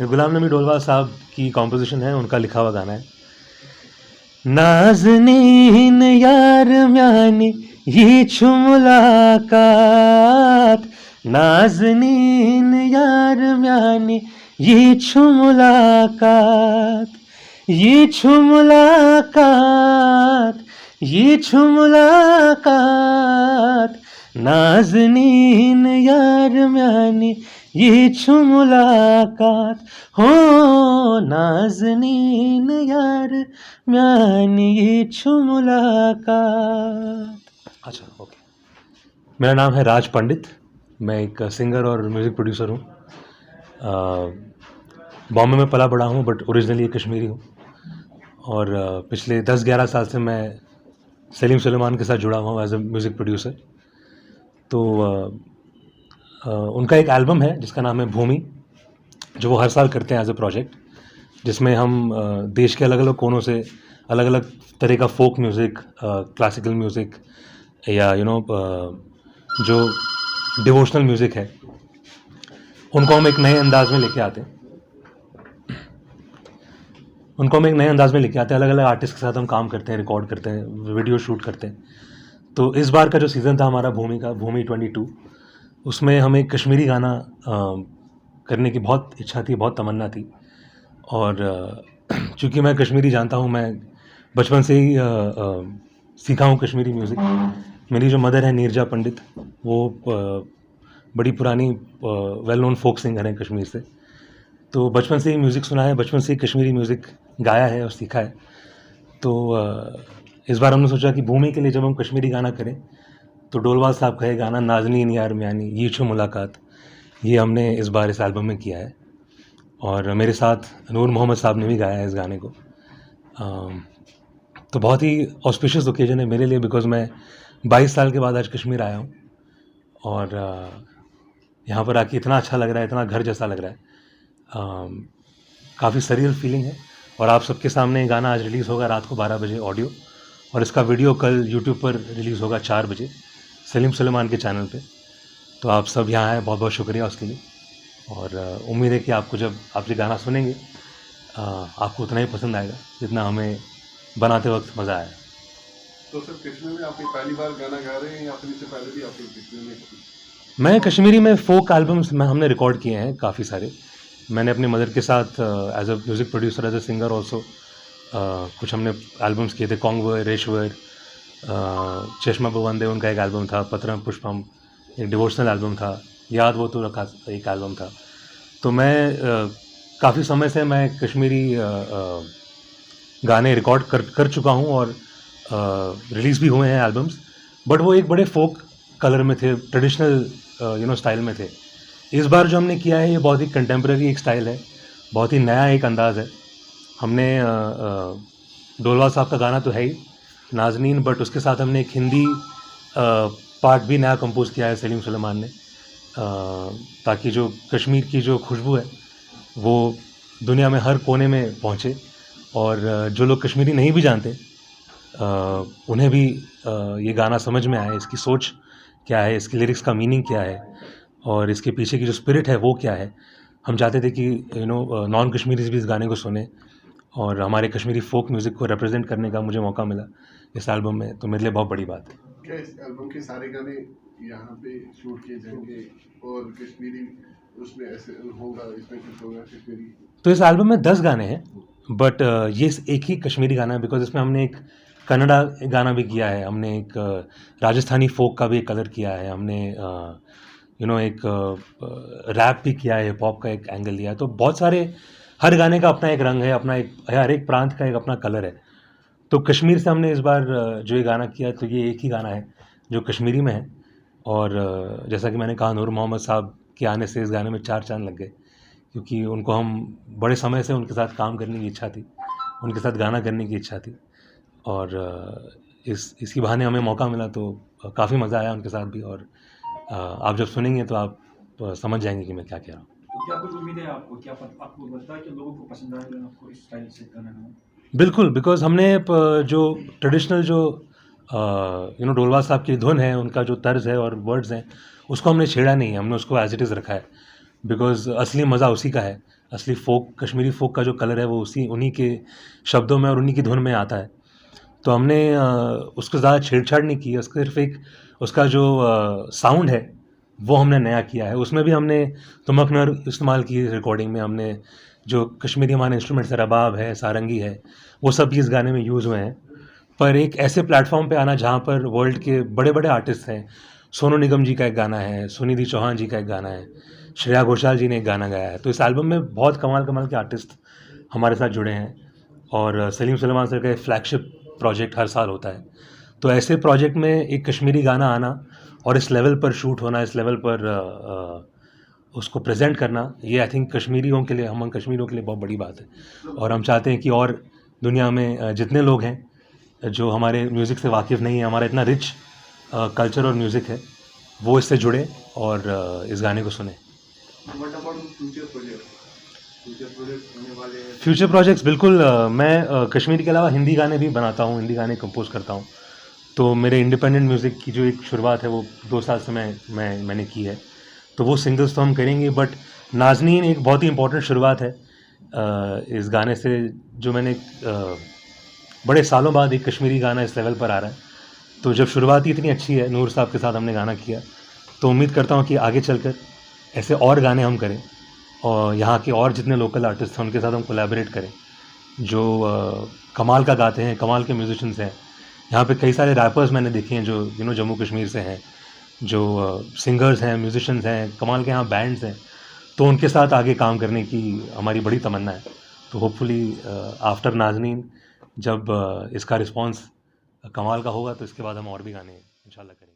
ये गुलाम नबी डोलवा साहब की कॉम्पोजिशन है, उनका लिखा हुआ गाना है। नाज़नीन यार म्यानी ये छु मुलाकात, नाज़नीन यार म्यानी ये छु मुलाकात, ये छु मुलाकात, ये छु मुलाकात, नाज़नीन यार म्यानी ये छु मुलाकात, हो नाज़नीन यार म्यानी ये छु मुलाकात। अच्छा, ओके। मेरा नाम है राज पंडित, मैं एक सिंगर और म्यूज़िक प्रोड्यूसर हूँ। बॉम्बे में पला बड़ा हूँ, बट ओरिजिनली कश्मीरी हूँ। और पिछले 10-11 साल से मैं सलीम सुलेमान के साथ जुड़ा हुआ हूँ एज ए म्यूज़िक प्रोड्यूसर। तो उनका एक एल्बम है जिसका नाम है भूमि, जो वो हर साल करते हैं एज ए प्रोजेक्ट, जिसमें हम देश के अलग अलग कोनों से अलग अलग तरह का फोक म्यूज़िक, क्लासिकल म्यूज़िक या जो डिवोशनल म्यूज़िक है, उनको हम एक नए अंदाज में लेके आते हैं। अलग अलग आर्टिस्ट के साथ हम काम करते हैं, रिकॉर्ड करते हैं, वीडियो शूट करते हैं। तो इस बार का जो सीज़न था हमारा भूमि का, भूमि 22, उसमें हमें कश्मीरी गाना करने की बहुत इच्छा थी, बहुत तमन्ना थी। और चूँकि मैं कश्मीरी जानता हूँ, मैं बचपन से ही सीखा हूँ कश्मीरी म्यूज़िक। मेरी जो मदर है नीरजा पंडित, वो बड़ी पुरानी वेल नोन फोक सिंगर हैं कश्मीर से। तो बचपन से ही म्यूज़िक सुना है, बचपन से ही कश्मीरी म्यूज़िक गाया है और सीखा है। तो इस बार हमने सोचा कि भूमि के लिए जब हम कश्मीरी गाना करें तो डोलवाल साहब का ये गाना नाज़नीन यार म्यानी ये छु मुलाकात, ये हमने इस बार इस एल्बम में किया है। और मेरे साथ नूर मोहम्मद साहब ने भी गाया है इस गाने को। तो बहुत ही ऑस्पिशियस ओकेजन है मेरे लिए, बिकॉज़ मैं 22 साल के बाद आज कश्मीर आया हूँ और यहाँ पर आके इतना अच्छा लग रहा है, इतना घर जैसा लग रहा है। काफ़ी सरियल फीलिंग है। और आप सबके सामने गाना आज रिलीज़ होगा रात को 12 बजे ऑडियो, और इसका वीडियो कल यूट्यूब पर रिलीज़ होगा 4 बजे सलीम सुलेमान के चैनल पे। तो आप सब यहाँ आए, बहुत बहुत शुक्रिया उसके लिए। और उम्मीद है कि आपको जब आप ये गाना सुनेंगे आपको उतना ही पसंद आएगा जितना हमें बनाते वक्त मज़ा आया। तो सर, कश्मीर में आपकी पहली बार गाना गा रहे हैं या फिर इससे पहले भी आपके कश्मीर में? मैं कश्मीरी में फोक एल्बम्स में हमने रिकॉर्ड किए हैं काफ़ी सारे। मैंने अपनी मदर के साथ as a music producer, as a singer also कुछ हमने एल्बम्स किए थे। कॉन्गवर, रेशवर, चश्मा बवंदे उनका एक एल्बम था, पत्रम पुष्पम एक डिवोशनल एल्बम था, याद वो तो रखा एक एल्बम था। तो मैं काफ़ी समय से मैं कश्मीरी गाने रिकॉर्ड कर चुका हूँ और रिलीज़ भी हुए हैं एल्बम्स, बट वो एक बड़े फोक कलर में थे, ट्रेडिशनल स्टाइल में थे। इस बार जो हमने किया है ये बहुत ही कंटेम्प्रेरी एक स्टाइल है, बहुत ही नया एक अंदाज़ है। हमने डोलवा साहब का गाना तो है ही नाज़नीन, बट उसके साथ हमने एक हिंदी पार्ट भी नया कंपोज किया है सलीम सुलेमान ने, ताकि जो कश्मीर की जो खुशबू है वो दुनिया में हर कोने में पहुँचे, और जो लोग कश्मीरी नहीं भी जानते उन्हें भी ये गाना समझ में आए, इसकी सोच क्या है, इसकी लिरिक्स का मीनिंग क्या है और इसके पीछे की जो स्पिरिट है वो क्या है। हम चाहते थे कि नॉन कश्मीरीज भी इस गाने को सुने, और हमारे कश्मीरी फोक म्यूज़िक को रिप्रेजेंट करने का मुझे मौका मिला इस एल्बम में, तो मेरे लिए बहुत बड़ी बात है। क्या इस एल्बम के सारे गाने यहाँ पे शूट किए जाएंगे और कश्मीरी उसमें ऐसे होगा, इसमें कुछ होगा कश्मीरी? तो इस एल्बम में 10 गाने हैं, बट ये एक ही कश्मीरी गाना है, बिकॉज इसमें हमने एक कन्नड़ा गाना भी किया है, हमने एक राजस्थानी फोक का भी एक कलर किया है, हमने एक रैप भी किया है, हिप हॉप का एक एंगल लिया है। तो बहुत सारे, हर गाने का अपना एक रंग है, अपना एक, हर एक प्रांत का एक अपना कलर है। तो कश्मीर से हमने इस बार जो ये गाना किया, तो ये एक ही गाना है जो कश्मीरी में है। और जैसा कि मैंने कहा, नूर मोहम्मद साहब के आने से इस गाने में 4 चांद लग गए, क्योंकि उनको हम बड़े समय से उनके साथ काम करने की इच्छा थी, उनके साथ गाना करने की इच्छा थी, और इसी बहाने हमें मौका मिला, तो काफ़ी मज़ा आया उनके साथ भी। और आप जब सुनेंगे तो आप समझ जाएंगे कि मैं क्या कह रहा हूँ। क्या कुछ उम्मीद है आपको? क्या आपको लगता है कि लोगों को पसंद आएगा आपको इस स्टाइल से गाना गाना? बिल्कुल, बिकॉज़ हमने जो ट्रेडिशनल जो डोलवा साहब की धुन है, उनका जो तर्ज है और वर्ड्स हैं, उसको हमने छेड़ा नहीं है, हमने उसको एज़ इट इज़ रखा है, बिकॉज़ असली मज़ा उसी का है। असली फोक कश्मीरी फोक का जो कलर है वो उन्हीं के शब्दों में और उन्हीं की धुन में आता है। तो हमने उसको ज़्यादा छेड़छाड़ नहीं की, उसको सिर्फ एक उसका जो साउंड है वो हमने नया किया है। उसमें भी हमने तुमक नर इस्तेमाल की है रिकॉर्डिंग में। हमने जो कश्मीरी हमारे इंस्ट्रूमेंट्स है, रबाब है, सारंगी है, वो सब भी इस गाने में यूज़ हुए हैं। पर एक ऐसे प्लेटफॉर्म पे आना जहाँ पर वर्ल्ड के बड़े बड़े आर्टिस्ट हैं, सोनू निगम जी का एक गाना है, सुनिधि चौहान जी का एक गाना है, श्रेया घोषाल जी ने एक गाना गाया है। तो इस एल्बम में बहुत कमाल कमाल के आर्टिस्ट हमारे साथ जुड़े हैं। और सलीम सुलेमान सर का एक फ्लैगशिप प्रोजेक्ट हर साल होता है। तो ऐसे प्रोजेक्ट में एक कश्मीरी गाना आना और इस लेवल पर शूट होना, इस लेवल पर उसको प्रेजेंट करना, ये आई थिंक कश्मीरियों के लिए, हम कश्मीरियों के लिए बहुत बड़ी बात है। और हम चाहते हैं कि और दुनिया में जितने लोग हैं जो हमारे म्यूज़िक से वाकिफ़ नहीं है, हमारा इतना रिच कल्चर और म्यूज़िक है, वो इससे जुड़े और इस गाने को सुने। What about future projects? Future projects होने वाले हैं? फ्यूचर प्रोजेक्ट्स बिल्कुल, मैं कश्मीरी के अलावा हिंदी गाने भी बनाता हूँ, हिंदी गाने कंपोज करता हूँ। तो मेरे इंडिपेंडेंट म्यूज़िक की जो एक शुरुआत है वो 2 साल से मैंने की है। तो वो सिंगल्स तो हम करेंगे, बट नाज़नीन एक बहुत ही इम्पोर्टेंट शुरुआत है इस गाने से, जो मैंने बड़े सालों बाद एक कश्मीरी गाना इस लेवल पर आ रहा है। तो जब शुरुआत ही इतनी अच्छी है, नूर साहब के साथ हमने गाना किया, तो उम्मीद करता हूँ कि आगे चलकर ऐसे और गाने हम करें और यहाँ के और जितने लोकल आर्टिस्ट हैं उनके साथ हम कोलैबोरेट करें, जो कमाल का गाते हैं, कमाल के म्यूजिशियंस हैं। यहाँ पे कई सारे रैपर्स मैंने देखे हैं जो जम्मू कश्मीर से हैं, जो सिंगर्स हैं, म्यूजिशियंस हैं, कमाल के यहाँ बैंड्स हैं। तो उनके साथ आगे काम करने की हमारी बड़ी तमन्ना है। तो होपफुली आफ्टर नाज़नीन जब इसका रिस्पॉन्स कमाल का होगा तो इसके बाद हम और भी गाने इंशाल्लाह करेंगे।